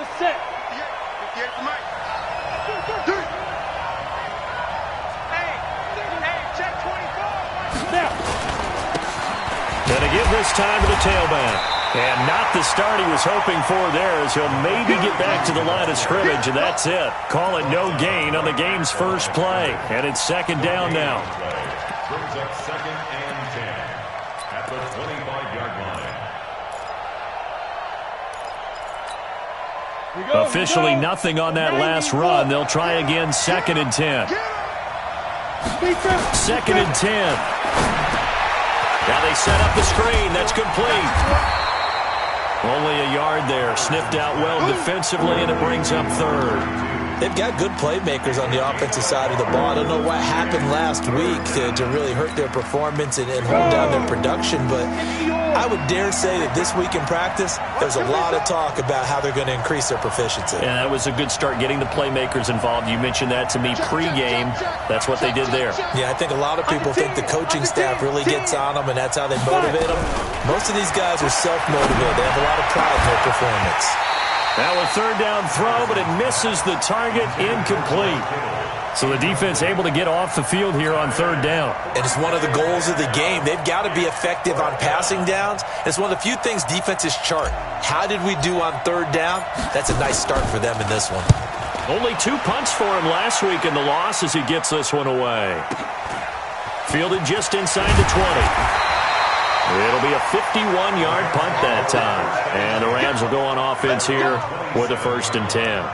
the set. 58 for Mike. Hey, check 24. Now. Gonna give this time to the tailback. And not the start he was hoping for there, as he'll maybe get back to the line of scrimmage, and that's it. Call it no gain on the game's first play. And it's second down now. Brings up 2nd and 10 at the 25-yard line. Officially nothing on that last run. They'll try again, 2nd and 10. 2nd and 10. Now they set up the screen. That's complete. Only a yard there. Sniffed out well defensively, and it brings up 3rd. They've got good playmakers on the offensive side of the ball. I don't know what happened last week to really hurt their performance and hold down their production, but I would dare say that this week in practice, there's a lot of talk about how they're going to increase their proficiency. And that was a good start, getting the playmakers involved. You mentioned that to me pregame. That's what they did there. Yeah, I think a lot of people think the coaching staff really gets on them, and that's how they motivate them. Most of these guys are self-motivated. They have a lot of pride in their performance. Now a 3rd down throw, but it misses the target, incomplete. So the defense able to get off the field here on 3rd down. And it's one of the goals of the game. They've got to be effective on passing downs. It's one of the few things defenses chart. How did we do on 3rd down? That's a nice start for them in this one. Only 2 punts for him last week in the loss as he gets this one away. Fielded just inside the 20. It'll be a 51-yard punt that time. And the Rams will go on offense here with a 1st and 10.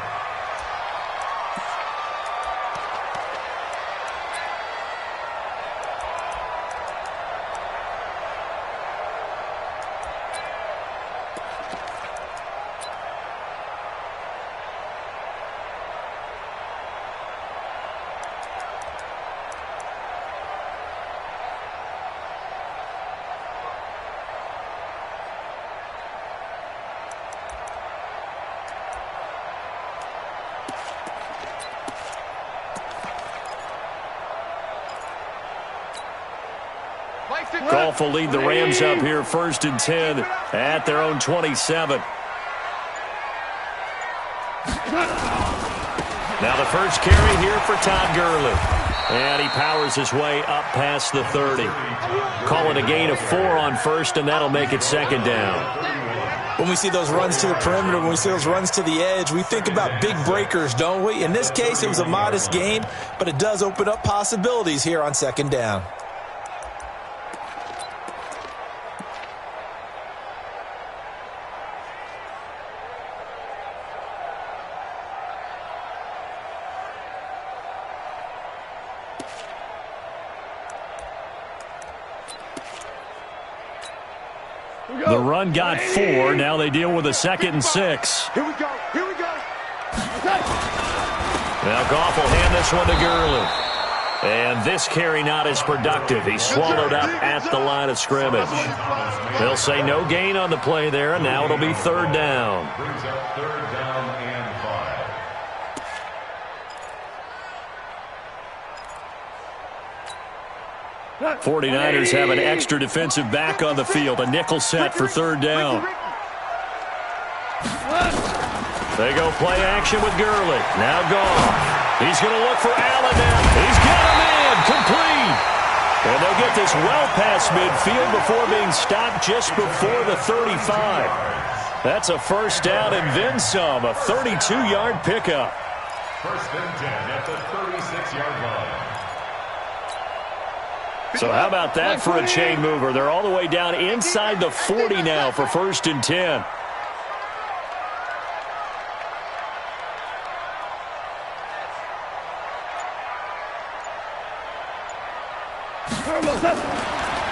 Goff will lead the Rams up here 1st and 10 at their own 27. Now the first carry here for Todd Gurley. And he powers his way up past the 30. Calling a gain of 4 on 1st, and that'll make it 2nd down. When we see those runs to the perimeter, when we see those runs to the edge, we think about big breakers, don't we? In this case, it was a modest gain, but it does open up possibilities here on 2nd down. The run got 4. Now they deal with a 2nd and 6. Here we go. Here we go. Now Goff will hand this one to Gurley. And this carry not as productive. He's swallowed up at the line of scrimmage. They'll say no gain on the play there, and now it'll be 3rd down. Brings up 3rd down and 5. 49ers have an extra defensive back on the field. A nickel set for 3rd down. They go play action with Gurley. Now Goff. He's going to look for Allen now. He's got him in. Complete. And they'll get this well past midfield before being stopped just before the 35. That's a 1st down and then some. A 32-yard pickup. 1st and 10 at the 36-yard line. So how about that for a chain mover? They're all the way down inside the 40 now for 1st and 10.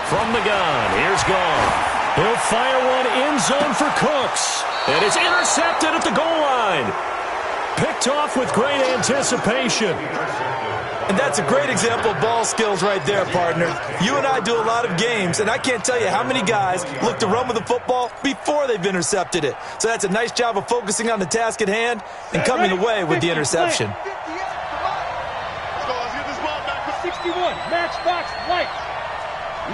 From the gun, here's Goff. He'll fire one end zone for Cooks. And it's intercepted at the goal line. Picked off with great anticipation. And that's a great example of ball skills right there, partner. You and I do a lot of games, and I can't tell you how many guys look to run with the football before they've intercepted it. So that's a nice job of focusing on the task at hand and coming away with the interception. Let's go. Let's get this ball back. 61, matchbox light.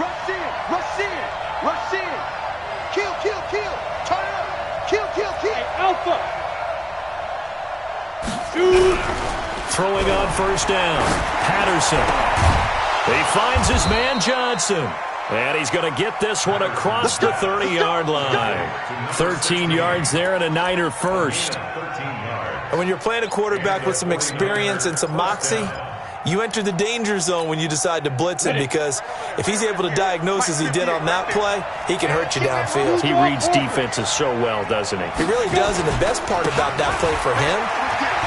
Rush in. Rush in. Rush in. Kill, kill, kill. Turn it up. Kill, kill, kill. Hey, Alpha. Throwing on first down. Patterson. He finds his man Johnson. And he's going to get this one across the 30-yard line. 13 yards there and a Niner first. And when you're playing a quarterback with some experience and some moxie, you enter the danger zone when you decide to blitz him, because if he's able to diagnose as he did on that play, he can hurt you downfield. He reads defenses so well, doesn't he? He really does, and the best part about that play for him,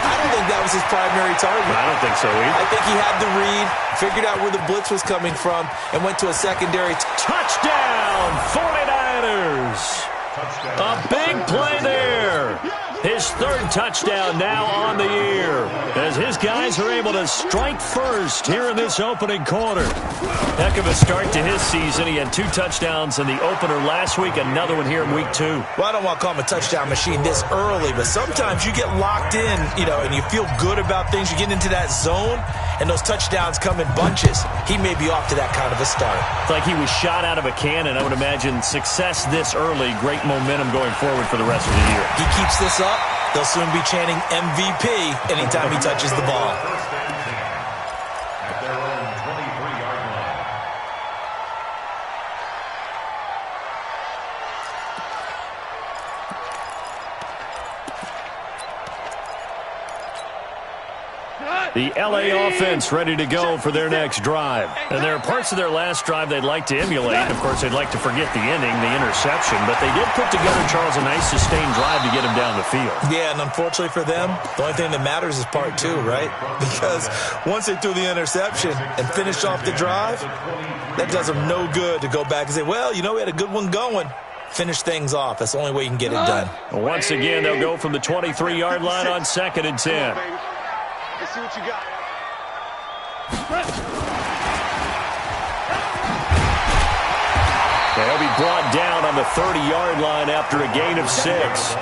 I don't think that was his primary target. I don't think so either. I think he had the read, figured out where the blitz was coming from, and went to a secondary. Touchdown, 49ers! A big play there. His third touchdown now on the year, as his guys are able to strike first here in this opening quarter. Heck of a start to his season. He had 2 touchdowns in the opener last week, another one here in week 2. Well, I don't want to call him a touchdown machine this early, but sometimes you get locked in, and you feel good about things. You get into that zone, and those touchdowns come in bunches. He may be off to that kind of a start. It's like he was shot out of a cannon. I would imagine success this early, great momentum going forward for the rest of the year. He keeps this up, they'll soon be chanting MVP anytime he touches the ball. At their own 23-yard line. The LA offense ready to go for their next drive. And there are parts of their last drive they'd like to emulate. Of course, they'd like to forget the ending, the interception. But they did put together, Charles, a nice sustained drive to get him down the field. Yeah, and unfortunately for them, the only thing that matters is part 2, right? Because once they threw the interception and finished off the drive, that does them no good to go back and say, well, we had a good one going. Finish things off. That's the only way you can get it done. Once again, they'll go from the 23-yard line on 2nd and 10. Let's see what you got. They'll be brought down on the 30-yard line after a gain of 6.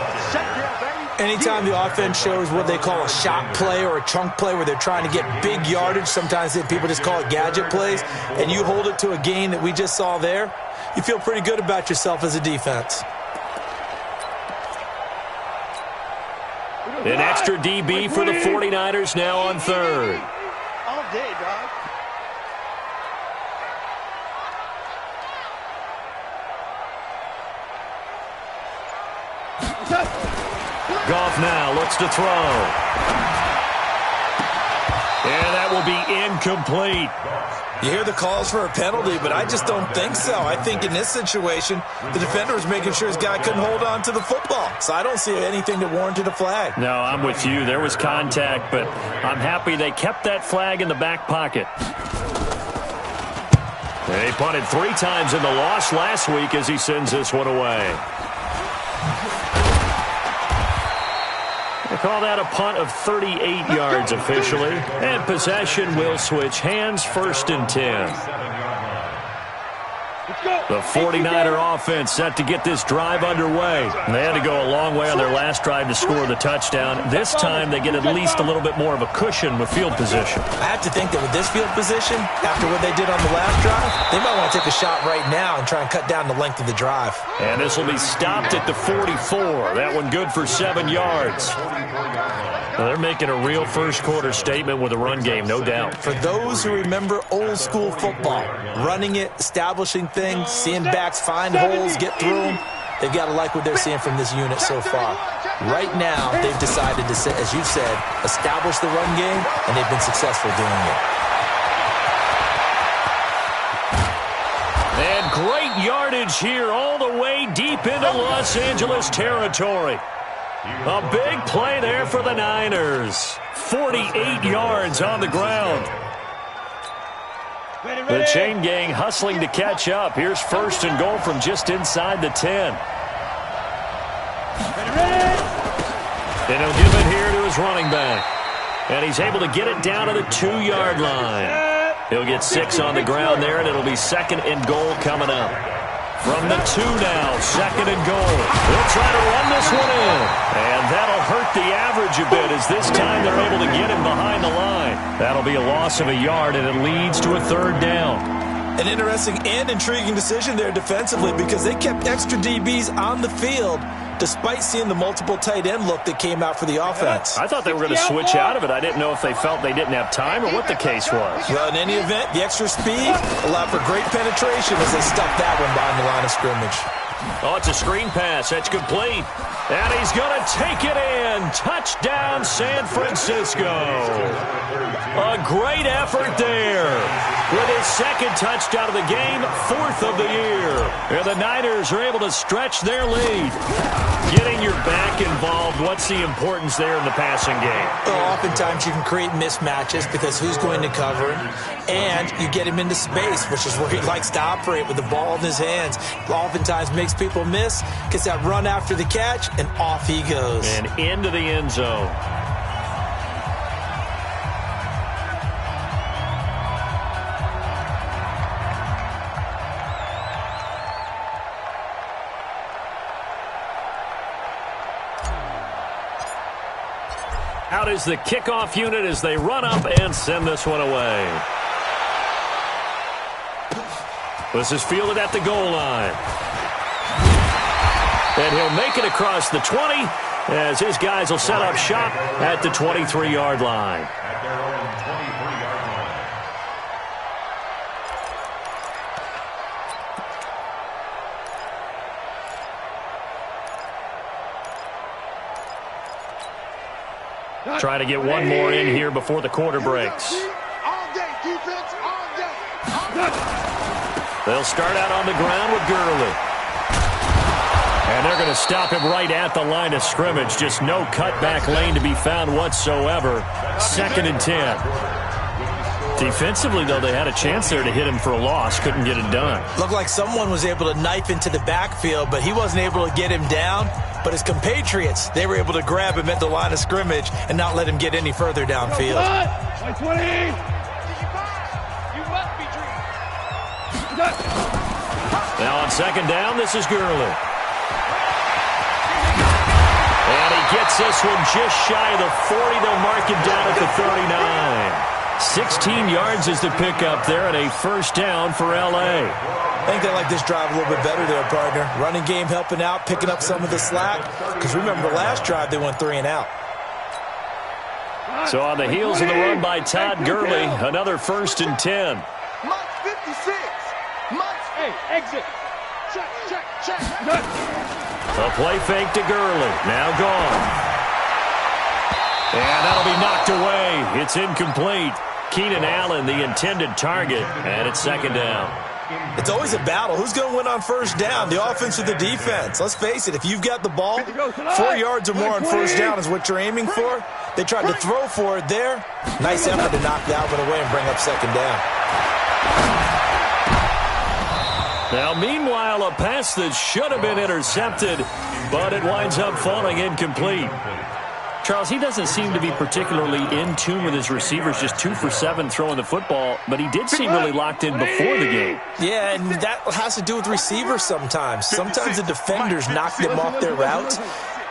Anytime the offense shows what they call a shot play or a chunk play where they're trying to get big yardage, sometimes people just call it gadget plays, and you hold it to a gain that we just saw there, you feel pretty good about yourself as a defense. An extra DB for the 49ers now on 3rd. All day, dog. Goff now looks to throw. And that will be incomplete. You hear the calls for a penalty, but I just don't think so. I think in this situation, the defender was making sure his guy couldn't hold on to the football. So I don't see anything that warranted a flag. No, I'm with you. There was contact, but I'm happy they kept that flag in the back pocket. They punted 3 times in the loss last week as he sends this one away. They call that a punt of 38 yards officially. And possession will switch hands, 1st and 10. The 49er offense set to get this drive underway. They had to go a long way on their last drive to score the touchdown. This time they get at least a little bit more of a cushion with field position. I have to think that with this field position, after what they did on the last drive, they might want to take a shot right now and try and cut down the length of the drive. And this will be stopped at the 44. That one good for 7 yards. Well, they're making a real first-quarter statement with a run game, no doubt. For those who remember old-school football, running it, establishing things, seeing backs find holes, get through them, they've got to like what they're seeing from this unit so far. Right now, they've decided to, as you said, establish the run game, and they've been successful doing it. And great yardage here all the way deep into Los Angeles territory. A big play there for the Niners. 48 yards on the ground. The chain gang hustling to catch up. Here's 1st and goal from just inside the 10. And he'll give it here to his running back. And he's able to get it down to the 2-yard line. He'll get 6 on the ground there, and it'll be 2nd and goal coming up. From the 2 now, 2nd and goal. They'll try to run this one in. And that'll hurt the average a bit as this time they're able to get him behind the line. That'll be a loss of a yard, and it leads to a 3rd down. An interesting and intriguing decision there defensively because they kept extra DBs on the field despite seeing the multiple tight end look that came out for the offense. I thought they were going to switch out of it. I didn't know if they felt they didn't have time or what the case was. Well, in any event, the extra speed allowed for great penetration as they stuffed that one behind the line of scrimmage. Oh, it's a screen pass. That's complete. And he's going to take it in. Touchdown, San Francisco. A great effort there. With his second touchdown of the game, fourth of the year. And the Niners are able to stretch their lead. Getting your back involved, what's the importance there in the passing game? Well, oftentimes you can create mismatches because who's going to cover him? And you get him into space, which is where he likes to operate with the ball in his hands. Oftentimes makes people miss, gets that run after the catch, and off he goes. And into the end zone. Out is the kickoff unit as they run up and send this one away. This is fielded at the goal line. And he'll make it across the 20 as his guys will set up shop at the 23-yard line. At their own 23-yard line. Trying to get one more in here before the quarter breaks. All day, defense, all day. They'll start out on the ground with Gurley. And they're going to stop him right at the line of scrimmage. Just no cutback lane to be found whatsoever. 2nd and 10. Defensively, though, they had a chance there to hit him for a loss. Couldn't get it done. Looked like someone was able to knife into the backfield, but he wasn't able to get him down. But his compatriots, they were able to grab him at the line of scrimmage and not let him get any further downfield. 20. Now on 2nd down, this is Gurley. And he gets this one just shy of the 40. They'll mark him down at the 39. 16 yards is the pickup there and a first down for L.A. I think they like this drive a little bit better there, partner. Running game helping out, picking up some of the slack. Because remember the last drive, they went 3 and out. So on the heels of the run by Todd Gurley, another 1st and 10. Mike 56. Hey, exit. Check. A play fake to Gurley. Now gone. And that'll be knocked away. It's incomplete. Keenan Allen, the intended target, and it's 2nd down. It's always a battle. Who's going to win on 1st down, the offense or the defense? Let's face it, if you've got the ball, 4 yards or more on 1st down is what you're aiming for. They tried to throw for it there. Nice effort to knock that one away and bring up 2nd down. Now, meanwhile, a pass that should have been intercepted, but it winds up falling incomplete. Charles, he doesn't seem to be particularly in tune with his receivers, just 2 for 7 throwing the football, but he did seem really locked in before the game. Yeah, and that has to do with receivers sometimes. Sometimes the defenders knock them off their routes,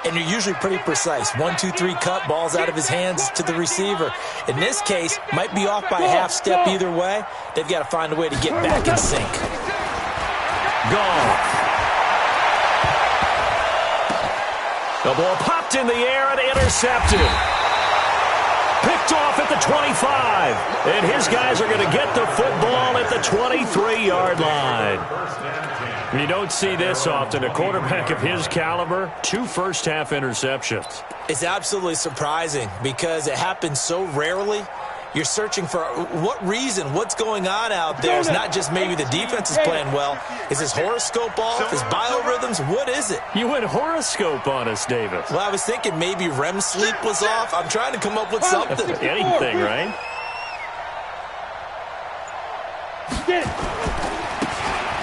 and you're usually pretty precise. 1, 2, 3 cut, balls out of his hands to the receiver. In this case, might be off by a half step either way. They've got to find a way to get back in sync. Gone. The ball popped in the air and intercepted. Picked off at the 25. And his guys are going to get the football at the 23-yard line. You don't see this often. A quarterback of his caliber, 2 first-half interceptions. It's absolutely surprising because it happens so rarely. You're searching for what reason, what's going on out there. It's not just maybe the defense is playing well. Is his horoscope off? His biorhythms? What is it? You went horoscope on us, Davis. Well, I was thinking maybe REM sleep was off. I'm trying to come up with something. Anything, right?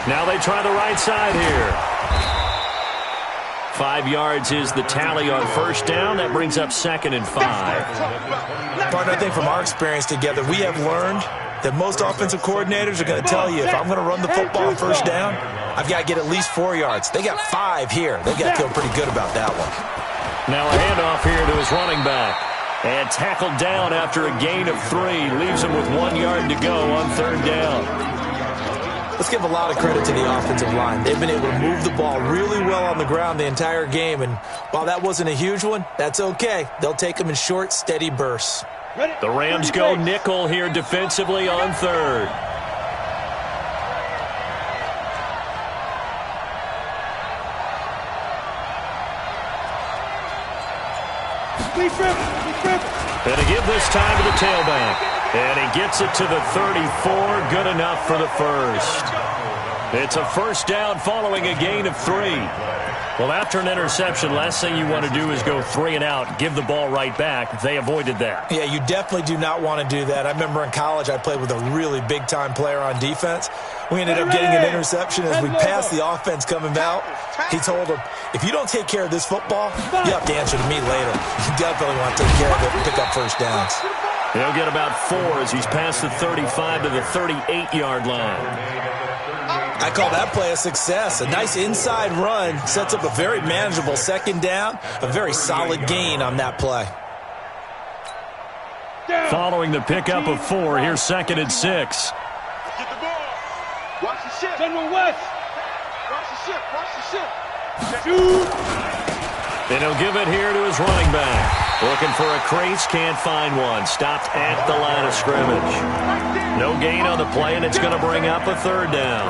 Now they try the right side here. 5 yards is the tally on 1st down. That brings up 2nd and 5. Partner, I think from our experience together, we have learned that most offensive coordinators are going to tell you, if I'm going to run the football on 1st down, I've got to get at least 4 yards. They got 5 here. They've got to feel pretty good about that one. Now a handoff here to his running back. And tackled down after a gain of 3. Leaves him with 1 yard to go on 3rd down. Let's give a lot of credit to the offensive line. They've been able to move the ball really well on the ground the entire game, and while that wasn't a huge one, that's okay. They'll take them in short, steady bursts. The Rams go nickel here defensively on third. And to give this time to the tailback. And he gets it to the 34. Good enough for the first. It's a first down following a gain of 3. Well, after an interception, last thing you want to do is go 3 and out, give the ball right back. They avoided that. Yeah, you definitely do not want to do that. I remember in college I played with a really big-time player on defense. We ended up getting an interception as we passed the offense coming out. He told him, if you don't take care of this football, you have to answer to me later. You definitely want to take care of it and pick up first downs. He'll get about 4 as he's past the 35 to the 38-yard line. I call that play a success. A nice inside run sets up a very manageable second down, a very solid gain on that play. Following the pickup of 4, here's 2nd and 6. Get the ball. Watch the ship. General West. Watch the ship. Watch the ship. Shoot. And he'll give it here to his running back. Looking for a crease, can't find one. Stopped at the line of scrimmage. No gain on the play, and it's going to bring up a 3rd down.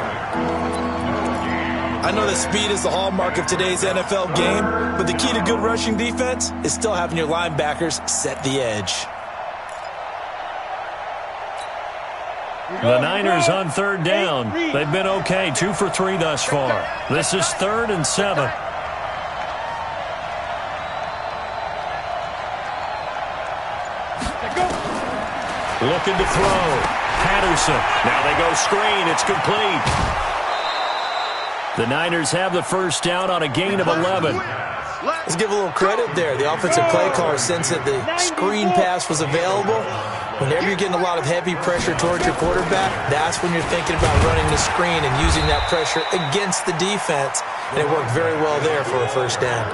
I know that speed is the hallmark of today's NFL game, but the key to good rushing defense is still having your linebackers set the edge. The Niners on 3rd down. They've been okay, 2 for 3 thus far. This is 3rd and 7. Looking to throw. Patterson. Now they go screen. It's complete. The Niners have the first down on a gain of 11. Let's give a little credit there. The offensive play caller sensed that the screen pass was available. Whenever you're getting a lot of heavy pressure towards your quarterback, that's when you're thinking about running the screen and using that pressure against the defense. And it worked very well there for a first down.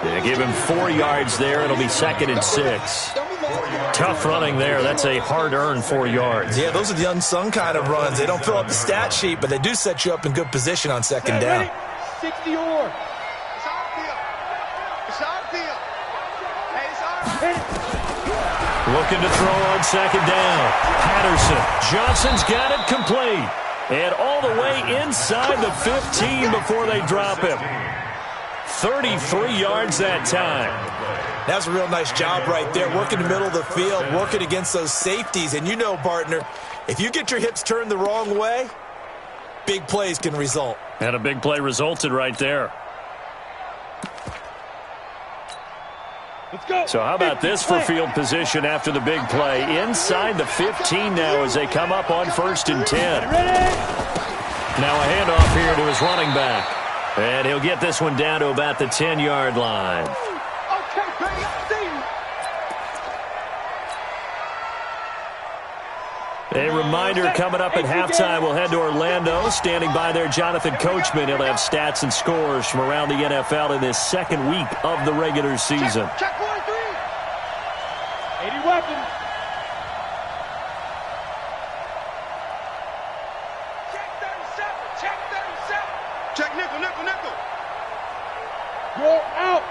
Yeah, give him 4 yards there. It'll be 2nd and 6. Tough running there. That's a hard-earned 4 yards. Yeah, those are the unsung kind of runs. They don't fill up the stat sheet, but they do set you up in good position on second down. 60 or. It's our field. It's our field. Hey, it's our field. Looking to throw on second down. Patterson. Johnson's got it complete. And all the way inside the 15 before they drop him. 33 yards that time. That's a real nice job right there, working the middle of the field, working against those safeties. And you know, partner, if you get your hips turned the wrong way, big plays can result. And a big play resulted right there. Let's go. So how about this for field position after the big play? Inside the 15 now as they come up on 1st and 10. Now a handoff here to his running back. And he'll get this one down to about the 10-yard line. A reminder coming up at halftime, we'll head to Orlando. Standing by there, Jonathan Coachman. He'll have stats and scores from around the NFL in this 2nd week of the regular season. Check 1-3. 80 weapons. Check 37. Check 37. Check nickel, nickel, nickel. Roll out.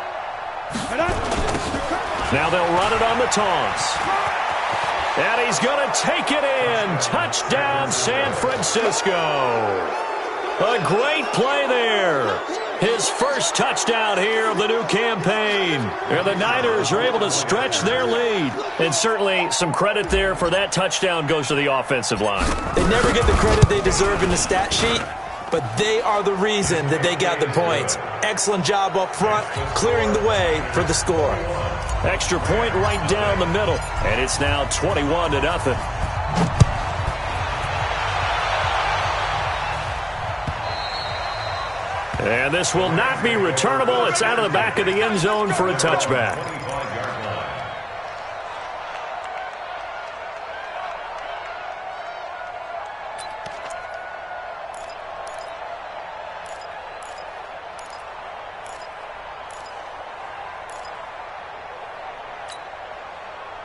Now they'll run it on the toss. And he's going to take it in. Touchdown, San Francisco. A great play there. His first touchdown here of the new campaign. And the Niners are able to stretch their lead. And certainly some credit there for that touchdown goes to the offensive line. They never get the credit they deserve in the stat sheet, but they are the reason that they got the points. Excellent job up front, clearing the way for the score. Extra point right down the middle. And it's now 21-0. And this will not be returnable. It's out of the back of the end zone for a touchback.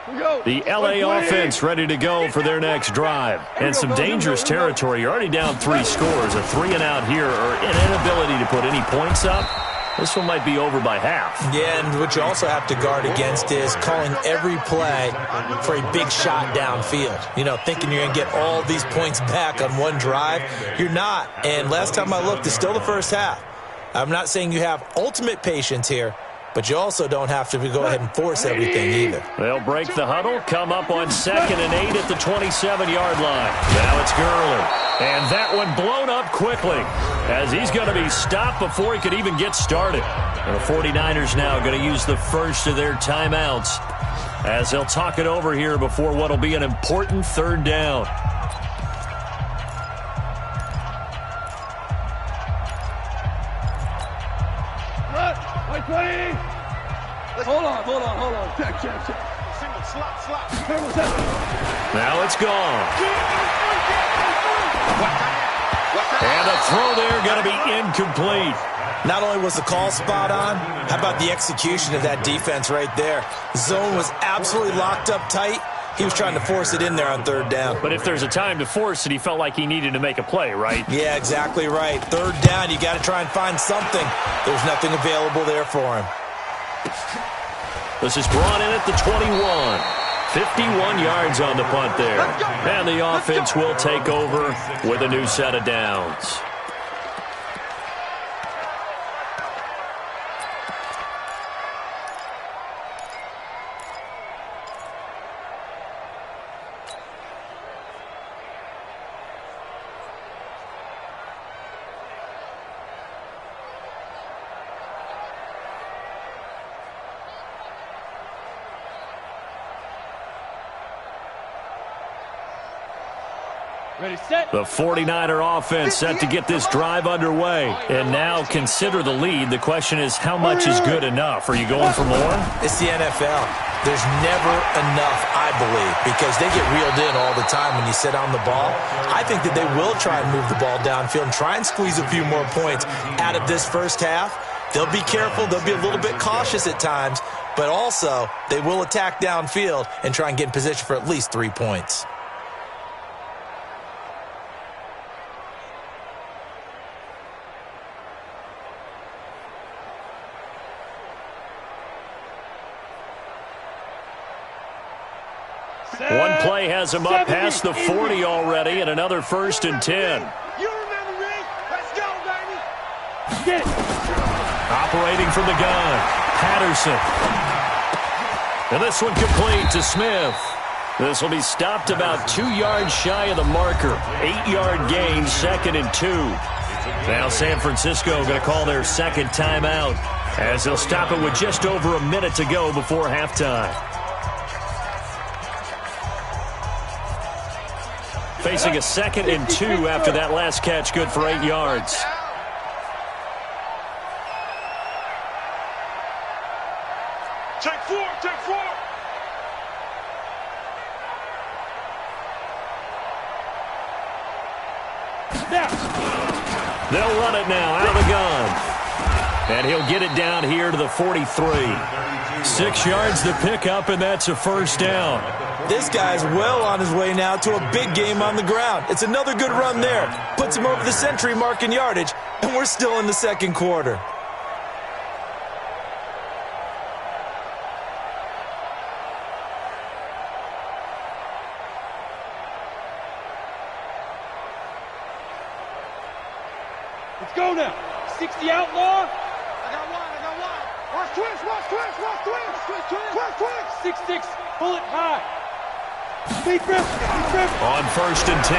The LA offense ready to go for their next drive. And some dangerous territory. You're already down 3 scores. A 3 and out here, or an inability to put any points up. This one might be over by half. Yeah, and what you also have to guard against is calling every play for a big shot downfield. You know, thinking you're going to get all these points back on one drive. You're not. And last time I looked, it's still the first half. I'm not saying you have ultimate patience here, but you also don't have to go ahead and force everything either. They'll break the huddle, come up on 2nd and 8 at the 27-yard line. Now it's Gurley. And that one blown up quickly as he's going to be stopped before he could even get started. And the 49ers now going to use the first of their timeouts as they'll talk it over here before what will be an important 3rd down. Hold on. Check. Single, slot. Now it's gone. And a throw there going to be incomplete. Not only was the call spot on, how about the execution of that defense right there? Zone was absolutely locked up tight. He was trying to force it in there on 3rd down. But if there's a time to force it, he felt like he needed to make a play, right? Yeah, exactly right. 3rd down, you got to try and find something. There's nothing available there for him. This is brought in at the 21. 51 yards on the punt there. And the offense will take over with a new set of downs. Ready, set. The 49er offense set to get this drive underway. And now consider the lead. The question is, how much is good enough? Are you going for more? It's the NFL. There's never enough, I believe, because they get reeled in all the time when you sit on the ball. I think that they will try and move the ball downfield and try and squeeze a few more points out of this first half. They'll be careful. They'll be a little bit cautious at times, but also they will attack downfield and try and get in position for at least 3 points. One play has him up past the 40 already, and another 1st and 10. You remember me? Let's go, baby. Get. Operating from the gun, Patterson. And this one complete to Smith. This will be stopped about 2 yards shy of the marker. 8-yard gain, 2nd and 2. Now San Francisco going to call their 2nd timeout as they'll stop it with just over a minute to go before halftime. Facing a 2nd and 2 after that last catch, good for 8 yards. Take 4. They'll run it now out of the gun. And he'll get it down here to the 43. 6 yards to pick up, and that's a 1st down. This guy's well on his way now to a big game on the ground. It's another good run there. Puts him over the century mark in yardage, and we're still in the 2nd quarter. Let's go now. 60 outlaw. I got one. Watch twist. 6-6. Pull it high. Deep rip. On 1st and 10,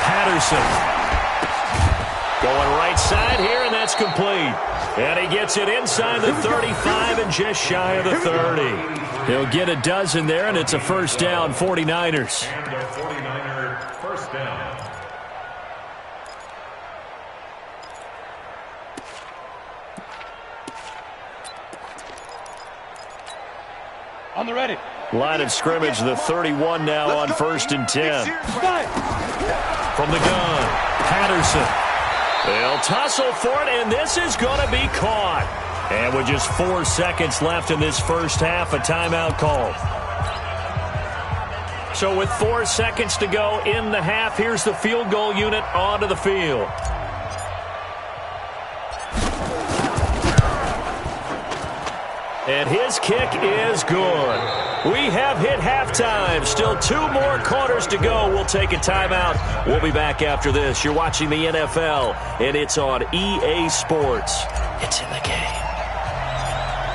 Patterson. Going right side here, and that's complete. And he gets it inside the 35 and just shy of the 30. He'll get a dozen there, and it's a 1st down, 49ers. And a 49er 1st down. On the ready. Line of scrimmage, the 31 now on 1st and 10. From the gun, Patterson. They'll tussle for it, and this is going to be caught. And with just 4 seconds left in this first half, a timeout call. So with 4 seconds to go in the half, here's the field goal unit onto the field. And his kick is good. We have hit halftime. Still 2 more quarters to go. We'll take a timeout. We'll be back after this. You're watching the NFL, and it's on EA Sports. It's in the game.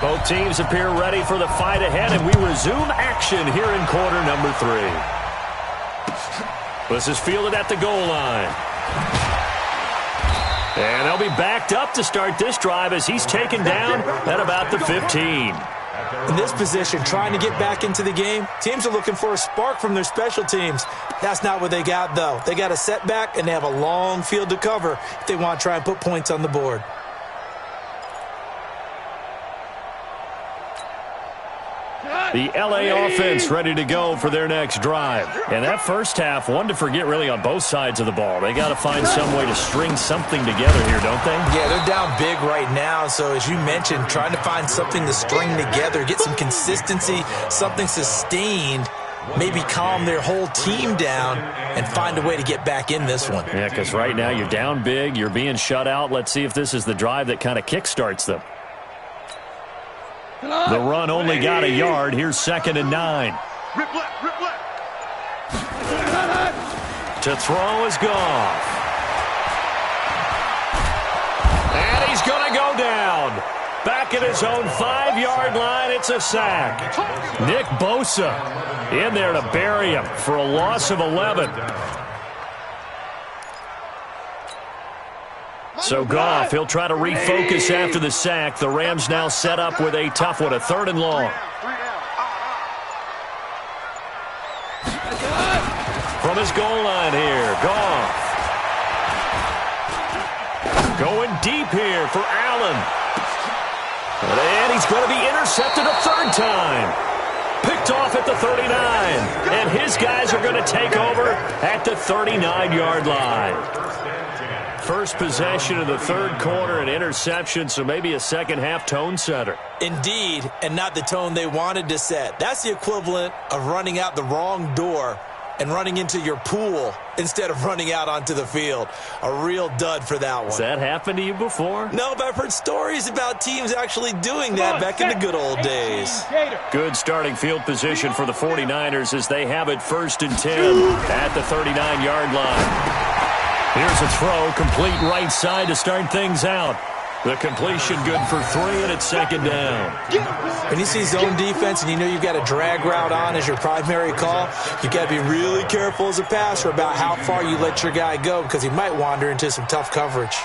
Both teams appear ready for the fight ahead, and we resume action here in quarter number 3. This is fielded at the goal line. And they'll be backed up to start this drive as he's taken down at about the 15. In this position, trying to get back into the game, teams are looking for a spark from their special teams. That's not what they got, though. They got a setback, and they have a long field to cover if they want to try and put points on the board. The LA offense ready to go for their next drive. And that first half, one to forget really on both sides of the ball. They got to find some way to string something together here, don't they? Yeah, they're down big right now. So as you mentioned, trying to find something to string together, get some consistency, something sustained, maybe calm their whole team down and find a way to get back in this one. Yeah, because right now you're down big, you're being shut out. Let's see if this is the drive that kind of kickstarts them. The run only got a yard. Here's 2nd and 9. Rip left, rip left. To throw is Goff. And he's going to go down. Back at his own 5-yard line, it's a sack. Nick Bosa in there to bury him for a loss of 11. So Goff, he'll try to refocus after the sack. The Rams now set up with a tough one, a 3rd and long. From his goal line here, Goff. Going deep here for Allen. And he's going to be intercepted a 3rd time. Picked off at the 39. And his guys are going to take over at the 39-yard line. First possession of the 3rd quarter, an interception, so maybe a second-half tone setter. Indeed, and not the tone they wanted to set. That's the equivalent of running out the wrong door and running into your pool instead of running out onto the field. A real dud for that one. Has that happened to you before? No, but I've heard stories about teams actually doing that back in the good old days. Good starting field position for the 49ers as they have it 1st and 10 at the 39-yard line. Here's a throw, complete right side to start things out. The completion good for 3, and it's 2nd down. When you see zone defense and you know you've got a drag route on as your primary call, you've got to be really careful as a passer about how far you let your guy go because he might wander into some tough coverage.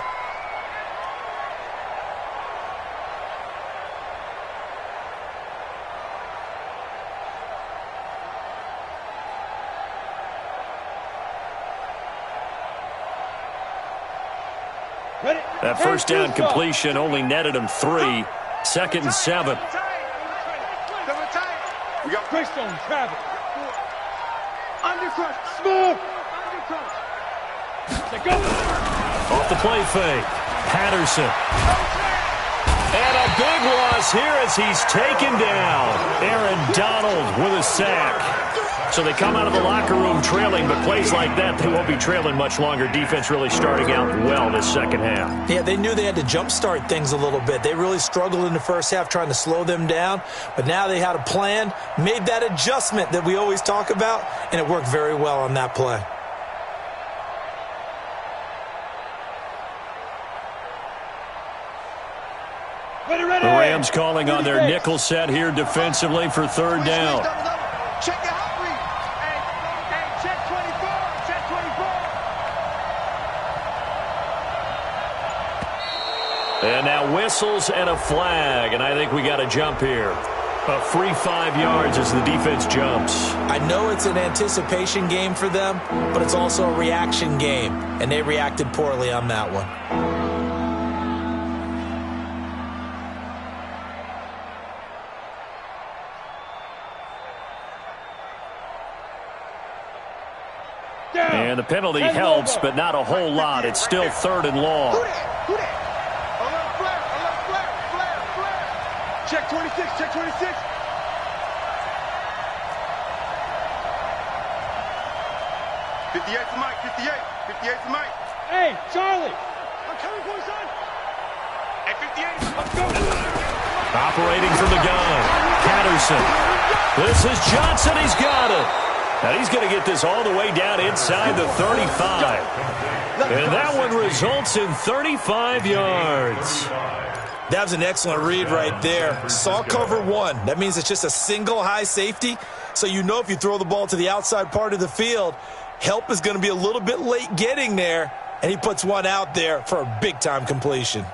That first down completion only netted him 3. 2nd and 7. We got Greystone, Travis. Undercrush, smooth. Undercrush. Let's go. Off the play fake. Patterson. And a big loss here as he's taken down. Aaron Donald with a sack. So they come out of the locker room trailing, but plays like that, they won't be trailing much longer. Defense really starting out well this second half. Yeah, they knew they had to jumpstart things a little bit. They really struggled in the first half trying to slow them down, but now they had a plan, made that adjustment that we always talk about, and it worked very well on that play. Ready, ready. The Rams calling on their nickel set here defensively for 3rd down. Check your hot read. Hey, check 24. Check 24. And now whistles and a flag, and I think we got a jump here. A free 5 yards as the defense jumps. I know it's an anticipation game for them, but it's also a reaction game, and they reacted poorly on that one. And the penalty helps, but not a whole lot. It's still 3rd and long. Who that? Alert flare. Check 26, check 26. 58's Mike, 58. 58's Mike. Hey, Charlie. I'm coming for you, son. Hey, 58. Let's go. Operating from the gun, Patterson. This is Johnson. He's got it. Now he's going to get this all the way down inside the 35. And that one results in 35 yards. That was an excellent read right there. Saw cover one. That means it's just a single high safety. So you know if you throw the ball to the outside part of the field, help is going to be a little bit late getting there. And he puts one out there for a big-time completion.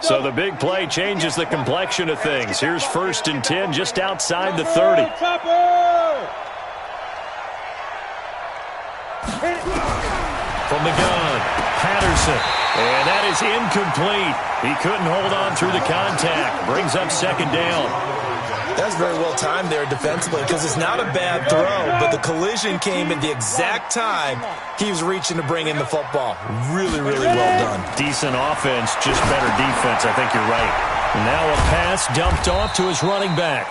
So the big play changes the complexion of things. Here's 1st and 10 just outside the 30. From the gun, Patterson. And that is incomplete. He couldn't hold on through the contact. Brings up 2nd down. That's very well timed there defensively because it's not a bad throw, but the collision came at the exact time he was reaching to bring in the football. Really, really well done. Decent offense, just better defense. I think you're right. Now a pass dumped off to his running back.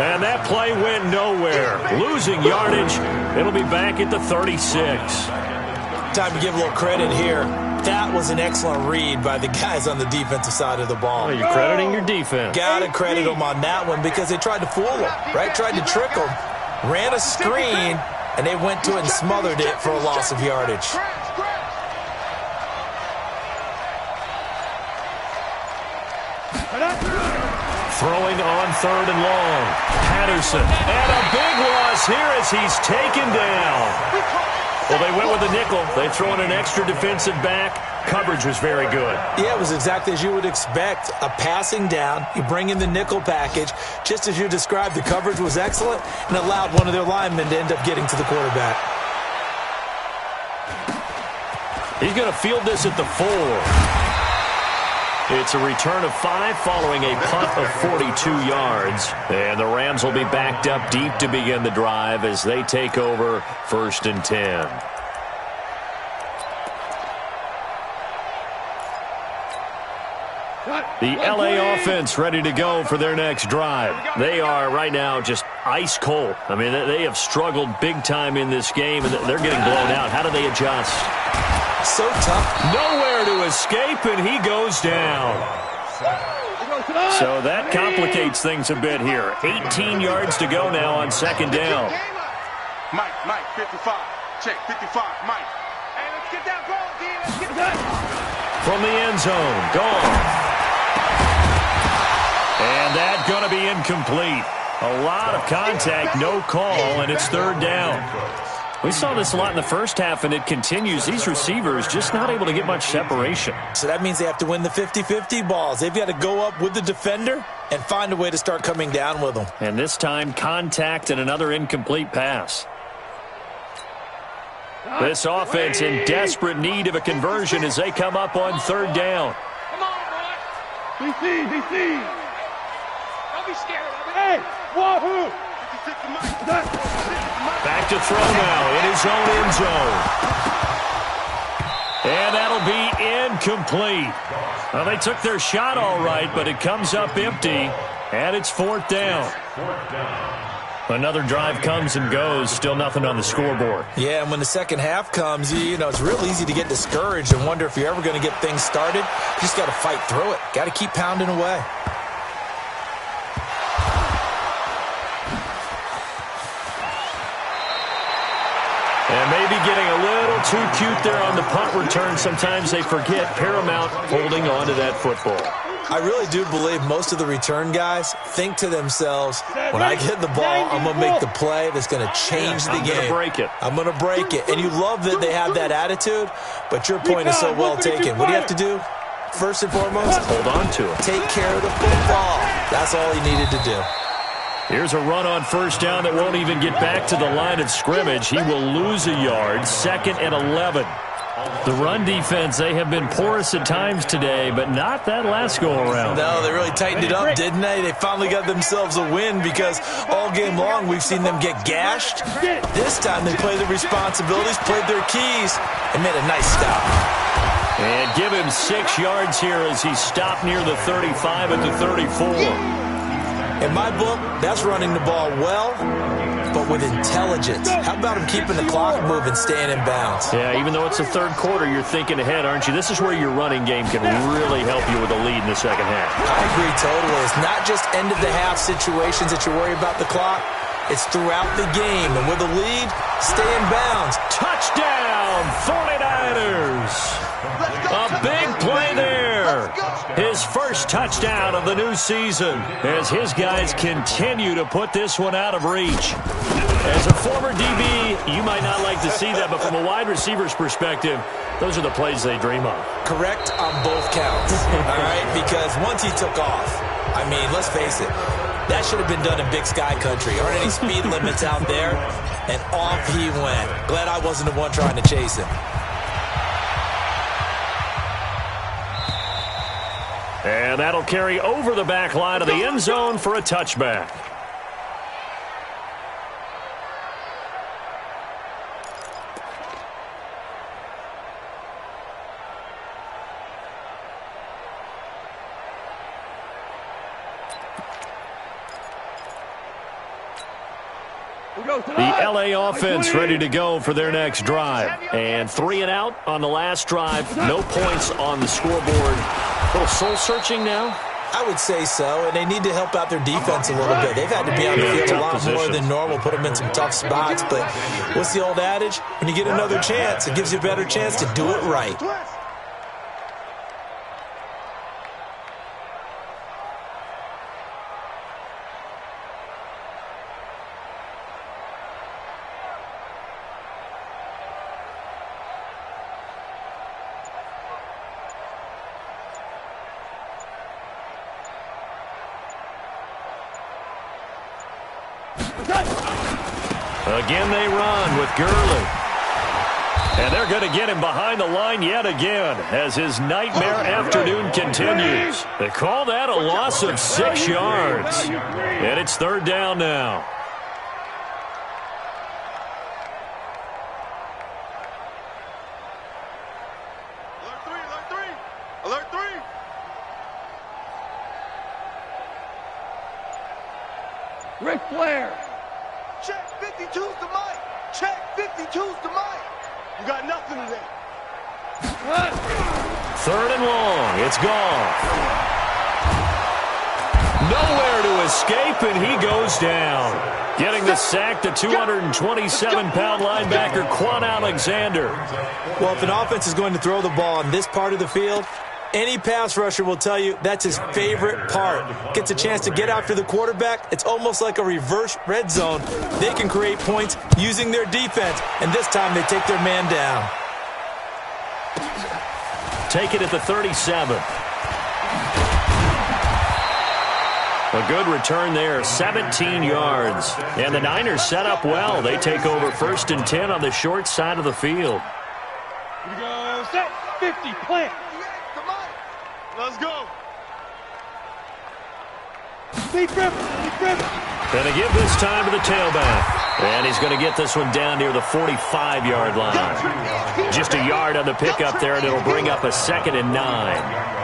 And that play went nowhere. Losing yardage. It'll be back at the 36. Time to give a little credit here. That was an excellent read by the guys on the defensive side of the ball. Well, you're crediting your defense. Got to credit them on that one because they tried to fool them, right? Tried to trick them, ran a screen, and they went to it and smothered it for a loss of yardage. Throwing on 3rd and long. Patterson. And a big loss here as he's taken down. Well, they went with a nickel. They throw in an extra defensive back. Coverage was very good. Yeah, it was exactly as you would expect. A passing down. You bring in the nickel package. Just as you described, the coverage was excellent and allowed one of their linemen to end up getting to the quarterback. He's going to field this at the 4. It's a return of 5 following a punt of 42 yards. And the Rams will be backed up deep to begin the drive as they take over 1st and 10. The LA offense ready to go for their next drive. They are right now just ice cold. I mean, they have struggled big time in this game, and they're getting blown out. How do they adjust? So tough. Nowhere to escape, and he goes down. So that complicates things a bit here. 18 yards to go now on 2nd down. Mike, 55. Check, 55, Mike. Hey, let's get that ball, D. Let's get that. From the end zone, gone. And that's going to be incomplete. A lot of contact, no call, and it's 3rd down. We saw this a lot in the first half, and it continues. These receivers just not able to get much separation. So that means they have to win the 50-50 balls. They've got to go up with the defender and find a way to start coming down with them. And this time, contact and another incomplete pass. This offense in desperate need of a conversion as they come up on 3rd down. Come on, boy. DC. Don't be scared of it. Hey, wahoo! Back to throw now in his own end zone. And that'll be incomplete. Well, they took their shot all right, but it comes up empty, and it's 4th down. Another drive comes and goes, still nothing on the scoreboard. Yeah, and when the second half comes, you know, it's real easy to get discouraged and wonder if you're ever going to get things started. You just got to fight through it. Got to keep pounding away. And maybe getting a little too cute there on the punt return. Sometimes they forget paramount holding on to that football. I really do believe most of the return guys think to themselves, when I get the ball, I'm going to make the play that's going to change the game. I'm going to break it. And you love that they have that attitude, but your point is so well taken. What do you have to do? First and foremost, hold on to it. Take care of the football. That's all he needed to do. Here's a run on 1st down that won't even get back to the line of scrimmage. He will lose a yard, 2nd and 11. The run defense, they have been porous at times today, but not that last go-around. No, they really tightened it up, didn't they? They finally got themselves a win because all game long we've seen them get gashed. This time they played their responsibilities, played their keys, and made a nice stop. And give him 6 yards here as he stopped near the 35 at the 34. In my book, that's running the ball well, but with intelligence. How about him keeping the clock moving, staying in bounds? Yeah, even though it's the third quarter, you're thinking ahead, aren't you? This is where your running game can really help you with a lead in the second half. I agree totally. It's not just end-of-the-half situations that you worry about the clock. It's throughout the game. And with a lead, stay in bounds. Touchdown, 49ers. A big play there. His first touchdown of the new season as his guys continue to put this one out of reach. As a former DB, you might not like to see that, but from a wide receiver's perspective, those are the plays they dream of. Correct on both counts, all right? Because once he took off, I mean, let's face it, that should have been done in Big Sky Country. Aren't any speed limits out there? And off he went. Glad I wasn't the one trying to chase him. And that'll carry over the back line of the end zone for a touchback. The LA offense ready to go for their next drive. And 3 and out on the last drive. No points on the scoreboard. A little soul-searching now? I would say so, and they need to help out their defense a little bit. They've had to be on the field a lot more than normal, put them in some tough spots. But what's the old adage? When you get another chance, it gives you a better chance to do it right. Again they run with Gurley. And they're going to get him behind the line yet again as his nightmare afternoon continues. They call that a loss of 6 yards. And it's third down now. Alert 3. Ric Flair. Check 52's the mic. Check 52's the mic. You got nothing today. Third and long. It's gone. Nowhere to escape, and he goes down. Getting the sack, the 227-pound linebacker, Quan Alexander. Well, if an offense is going to throw the ball on this part of the field, any pass rusher will tell you that's his favorite part. Gets a chance to get after the quarterback. It's almost like a reverse red zone. They can create points using their defense, and this time they take their man down. Take it at the 37. A good return there, 17 yards. And the Niners set up well. They take over 1st and 10 on the short side of the field. Here we go. Set. 50. Plant. Let's go. Deep rip. Gonna give this time to the tailback. And he's going to get this one down near the 45-yard line. Just a yard on the pickup there, and it'll bring up a 2nd and 9.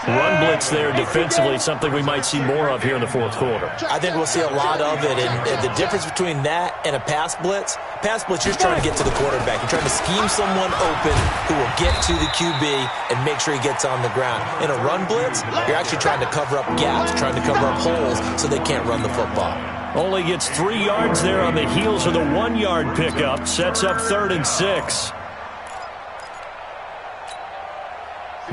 Run blitz there defensively, something we might see more of here in the fourth quarter. I think we'll see a lot of it, and the difference between that and a pass blitz, you're just trying to get to the quarterback. You're trying to scheme someone open who will get to the QB and make sure he gets on the ground. In a run blitz, you're actually trying to cover up gaps, trying to cover up holes so they can't run the football. Only gets 3 yards there on the heels of the 1-yard pickup. Sets up 3rd and 6.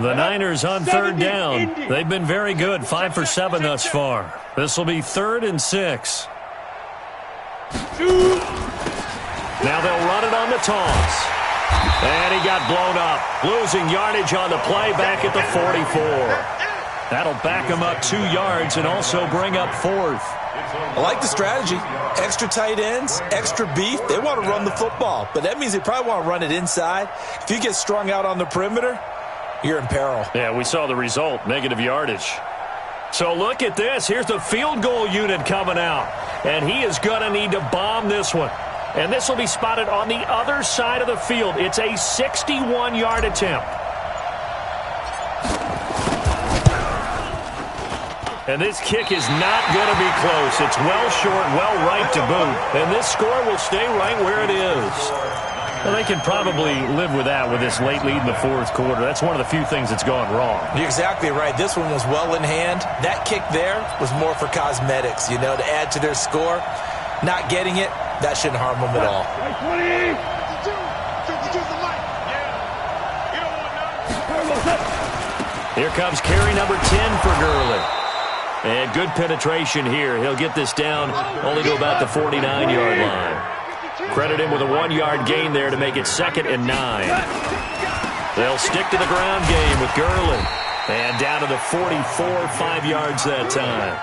The Niners on 3rd down. They've been very good, 5 for 7 thus far. This will be 3rd and 6. Now they'll run it on the toss. And he got blown up. Losing yardage on the play back at the 44. That'll back him up 2 yards and also bring up 4th. I like the strategy. Extra tight ends, extra beef. They want to run the football, but that means they probably want to run it inside. If you get strung out on the perimeter, you're in peril. Yeah, we saw the result, negative yardage. So look at this. Here's the field goal unit coming out. And he is going to need to bomb this one. And this will be spotted on the other side of the field. It's a 61-yard attempt. And this kick is not going to be close. It's well short, well right to boot. And this score will stay right where it is. Well, they can probably live with that with this late lead in the fourth quarter. That's one of the few things that's gone wrong. You're exactly right. This one was well in hand. That kick there was more for cosmetics, to add to their score. Not getting it, that shouldn't harm them at all. Here comes carry number 10 for Gurley. And good penetration here. He'll get this down only to about the 49-yard line. Credit him with a 1-yard gain there to make it 2nd and 9. They'll stick to the ground game with Gurley. And down to the 44, 5 yards that time.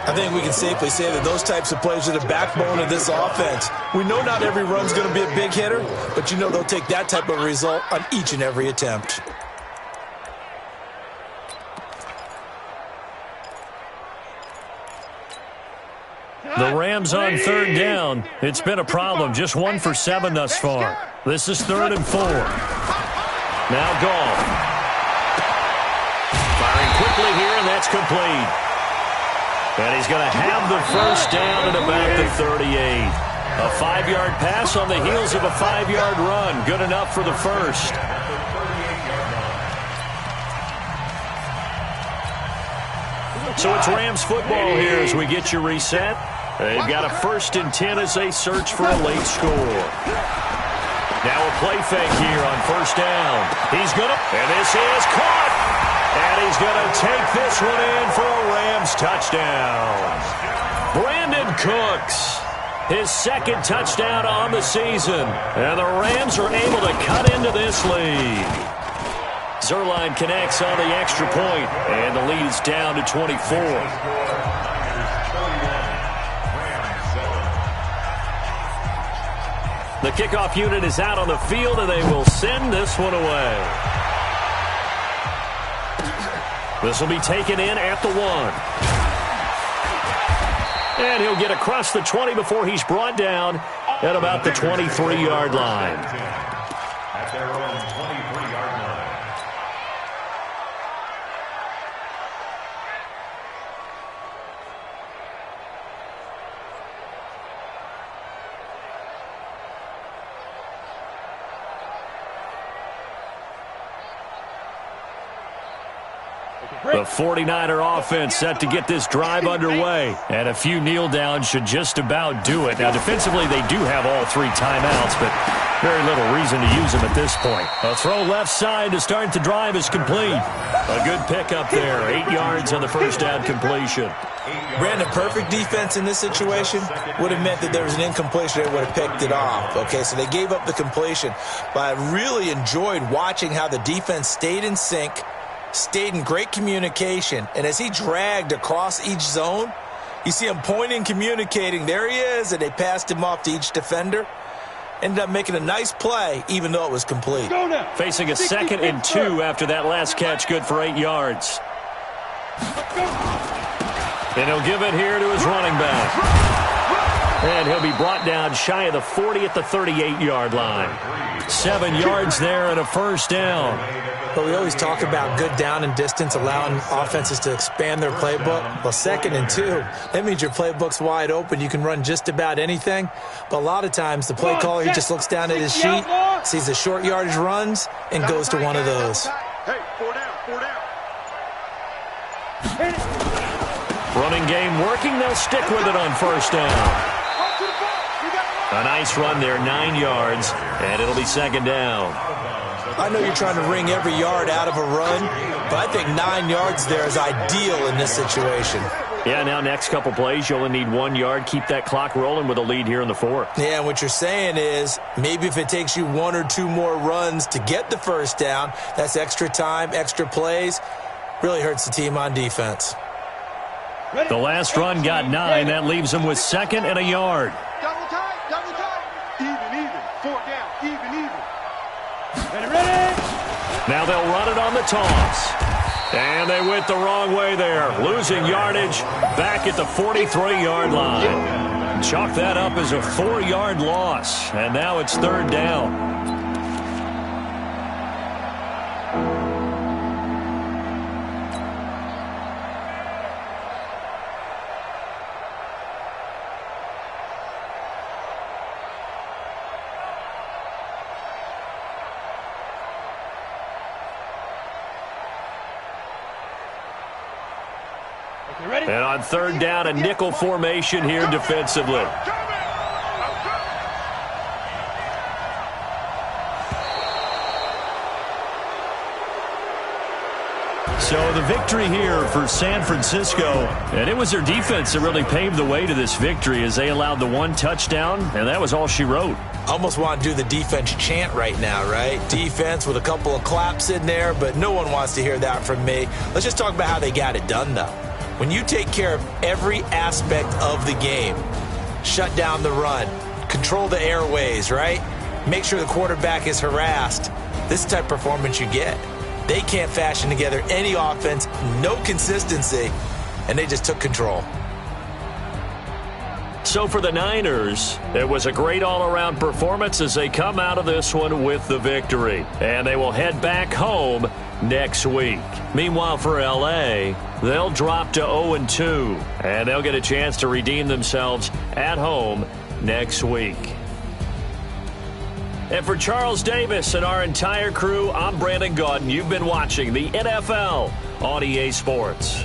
I think we can safely say that those types of plays are the backbone of this offense. We know not every run's going to be a big hitter, but they'll take that type of result on each and every attempt. The Rams on 3rd down. It's been a problem. Just 1 for 7 thus far. This is 3rd and 4. Now Goff. Firing quickly here, and that's complete. And he's going to have the first down at about the 38. A 5-yard pass on the heels of a 5-yard run. Good enough for the first. So it's Rams football here as we get you reset. They've got a 1st and 10 as they search for a late score. Now a play fake here on 1st down. He's going to, and this is caught. And he's going to take this one in for a Rams touchdown. Brandon Cooks, his 2nd touchdown on the season. And the Rams are able to cut into this lead. Zerline connects on the extra point, and the lead is down to 24. The kickoff unit is out on the field, and they will send this one away. This will be taken in at the 1. And he'll get across the 20 before he's brought down at about the 23-yard line. At their own 23-yard line. The 49er offense set to get this drive underway. And a few kneel downs should just about do it. Now, defensively, they do have all 3 timeouts, but very little reason to use them at this point. A throw left side to start the drive is complete. A good pickup there. 8 yards on the first down completion. Brandon, perfect defense in this situation would have meant that there was an incompletion. They would have picked it off. Okay, so they gave up the completion. But I really enjoyed watching how the defense stayed in sync, stayed in great communication, and as he dragged across each zone, you see him pointing, communicating. There he is, and they passed him off to each defender. Ended up making a nice play, even though it was complete. Facing a 2nd and 2 after that last catch, good for 8 yards. And he'll give it here to his running back. And he'll be brought down shy of the 40 at the 38-yard line. 7 yards there and a first down. But we always talk about good down and distance, allowing offenses to expand their playbook. Well, 2nd and 2, that means your playbook's wide open. You can run just about anything. But a lot of times, the play caller, he just looks down at his sheet, sees the short yardage runs, and goes to one of those. Hey, 4 down. Running game working. They'll stick with it on first down. A nice run there, 9 yards, and it'll be 2nd down. I know you're trying to wring every yard out of a run, but I think 9 yards there is ideal in this situation. Yeah, now next couple plays, you only need 1 yard. Keep that clock rolling with a lead here in the 4th. Yeah, what you're saying is maybe if it takes you 1 or 2 more runs to get the first down, that's extra time, extra plays. Really hurts the team on defense. The last run got 9. That leaves them with 2nd and a yard. Double tight. Even. 4 down. Even. Ready? Now they'll run it on the toss. And they went the wrong way there. Losing yardage back at the 43-yard line. Chalk that up as a 4-yard loss. And now it's 3rd down. ready? And on third down, a nickel formation here defensively. So the victory here for San Francisco, and it was their defense that really paved the way to this victory as they allowed the one touchdown, and that was all she wrote. Almost want to do the defense chant right now, right? Defense with a couple of claps in there, but no one wants to hear that from me. Let's just talk about how they got it done, though. When you take care of every aspect of the game, shut down the run, control the airways, right? Make sure the quarterback is harassed. This type of performance you get. They can't fashion together any offense, no consistency, and they just took control. So for the Niners, it was a great all-around performance as they come out of this one with the victory. And they will head back home next week. Meanwhile, for L.A., they'll drop to 0-2, and they'll get a chance to redeem themselves at home next week. And for Charles Davis and our entire crew, I'm Brandon Gaudin. You've been watching the NFL on EA Sports.